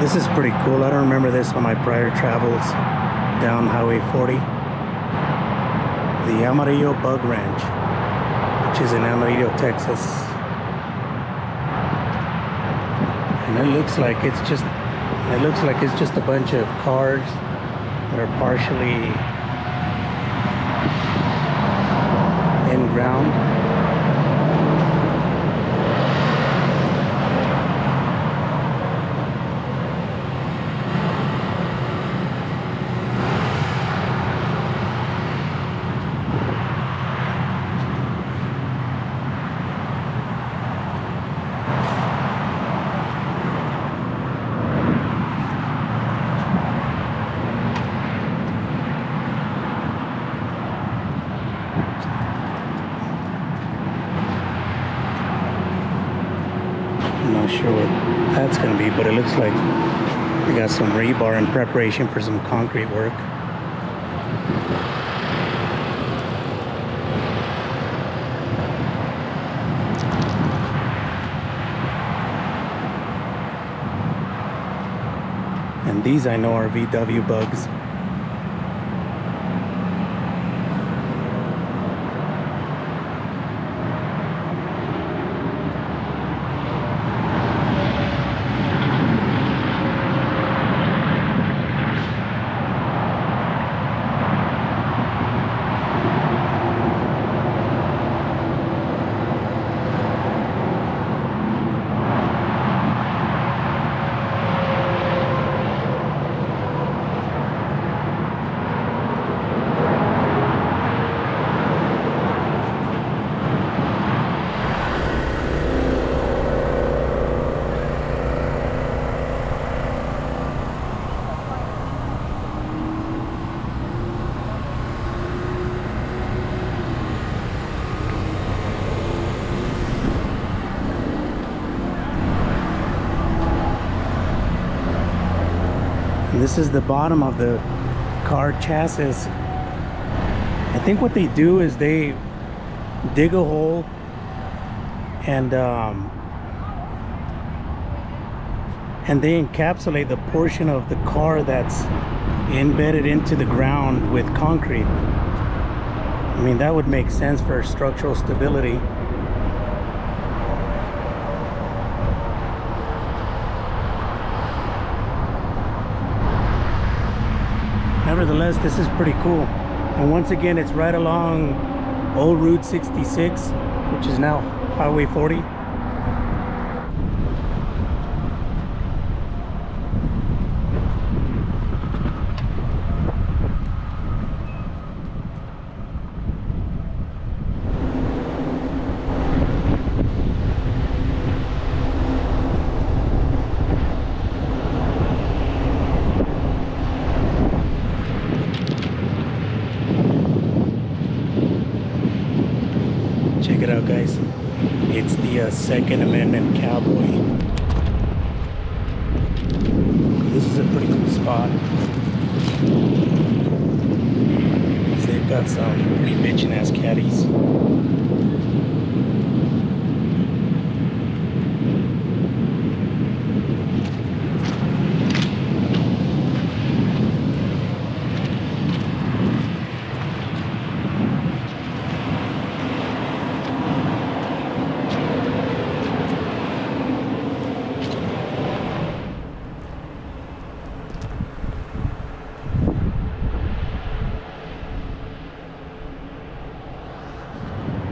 This is pretty cool. I don't remember this on my prior travels down Highway 40. The Amarillo Bug Ranch, which is in Amarillo, Texas. And it looks like it's just a bunch of cars that are partially in ground. I'm not sure what that's going to be, but it looks like we got some rebar in preparation for some concrete work. And these I know are VW bugs. This is the bottom of the car chassis. I think what they do is they dig a hole and they encapsulate the portion of the car that's embedded into the ground with concrete. I mean, that would make sense for structural stability. Nevertheless, this is pretty cool. And once again, it's right along old Route 66, which is now Highway 40. Check it out, guys. It's the Second Amendment Cowboy. This is a pretty cool spot. They've got some pretty bitchin' ass caddies.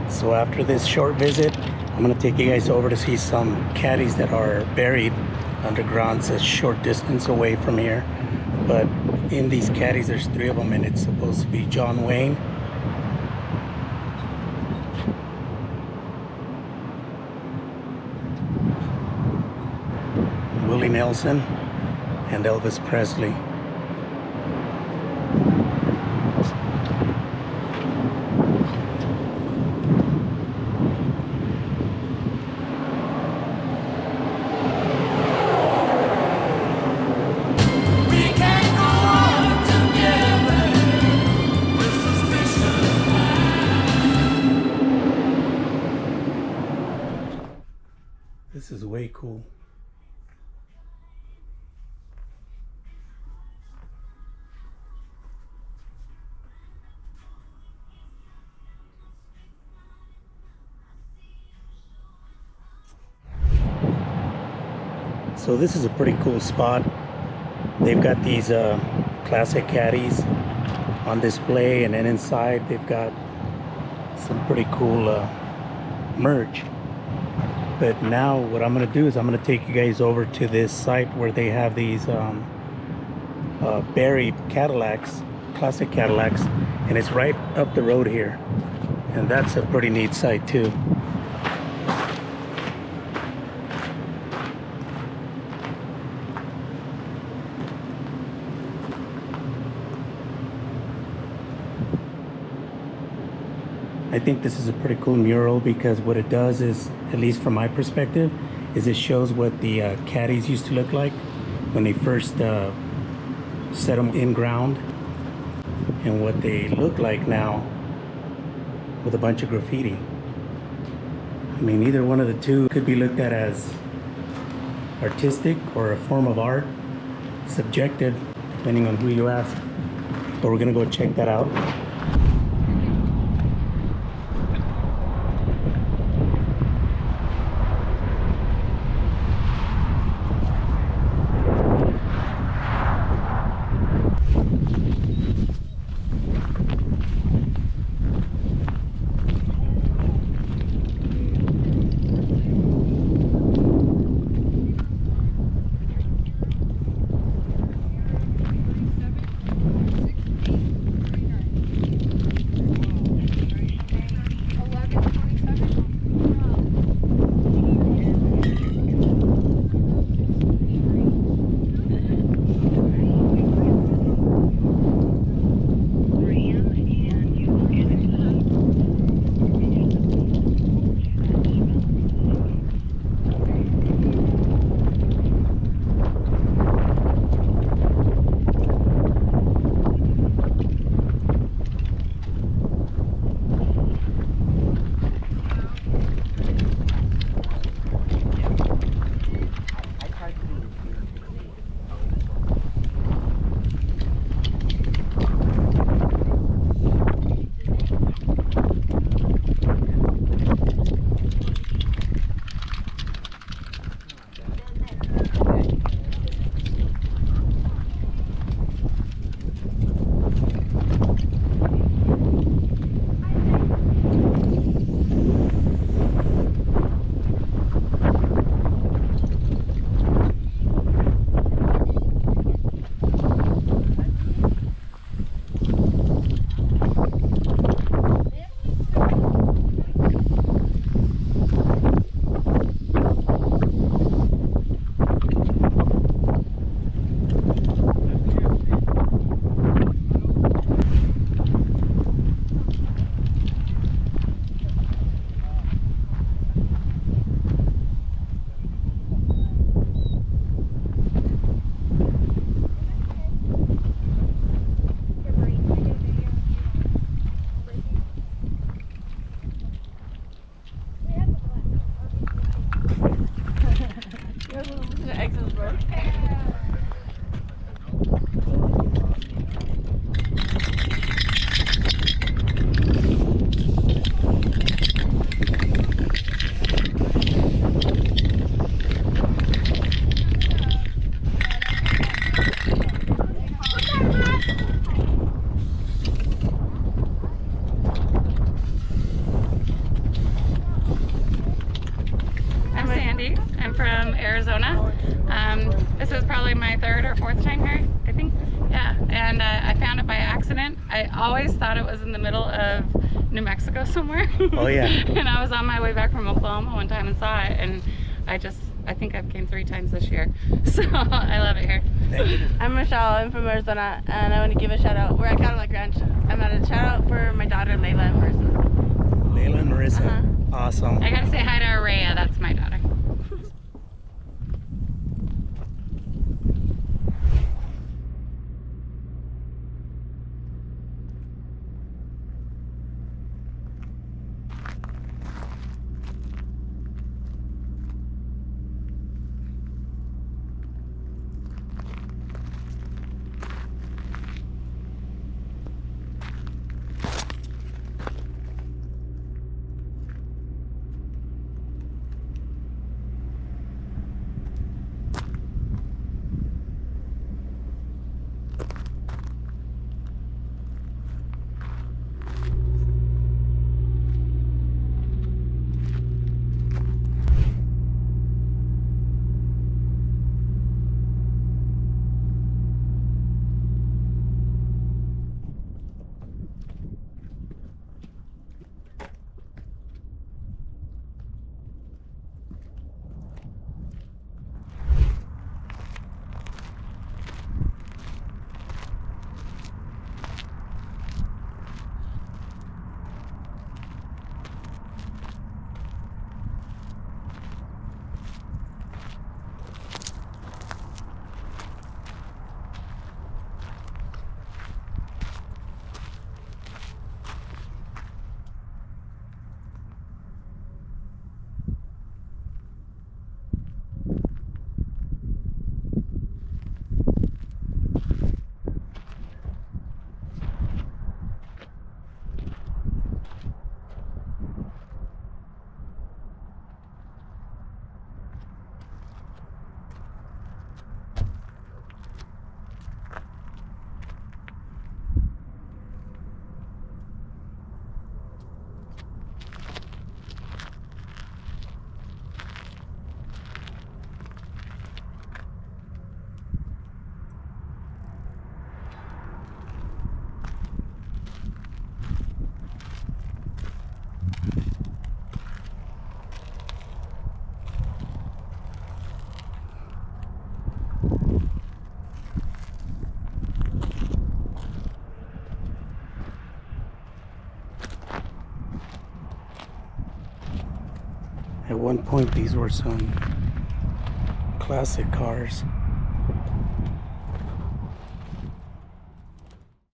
So after this short visit, I'm gonna take you guys over to see some caddies that are buried underground. It's a short distance away from here, but in these caddies there's 3 of them, and it's supposed to be John Wayne, Willie Nelson, and Elvis Presley. This is way cool. So this is a pretty cool spot. They've got these classic caddies on display, and then inside they've got some pretty cool merch. But now what I'm gonna do is I'm gonna take you guys over to this site where they have these buried Cadillacs, classic Cadillacs, and it's right up the road here, and that's a pretty neat site too. I think this is a pretty cool mural because what it does is, at least from my perspective, is it shows what the caddies used to look like when they first set them in ground, and what they look like now with a bunch of graffiti. I mean, either one of the two could be looked at as artistic or a form of art, subjective, depending on who you ask. But we're gonna go check that out. This is probably my third or fourth time here, I think. Yeah, and I found it by accident. I always thought it was in the middle of New Mexico somewhere. Oh yeah. And I was on my way back from Oklahoma one time and saw it, and I think I've came 3 times this year. So I love it here. I'm Michelle, I'm from Arizona, and I want to give a shout out. We're at Cadillac Ranch. I'm at a shout out for my daughter Layla and Marissa. Layla and Marissa. Awesome. I gotta say hi to Araya, that's my daughter. At one point, these were some classic cars.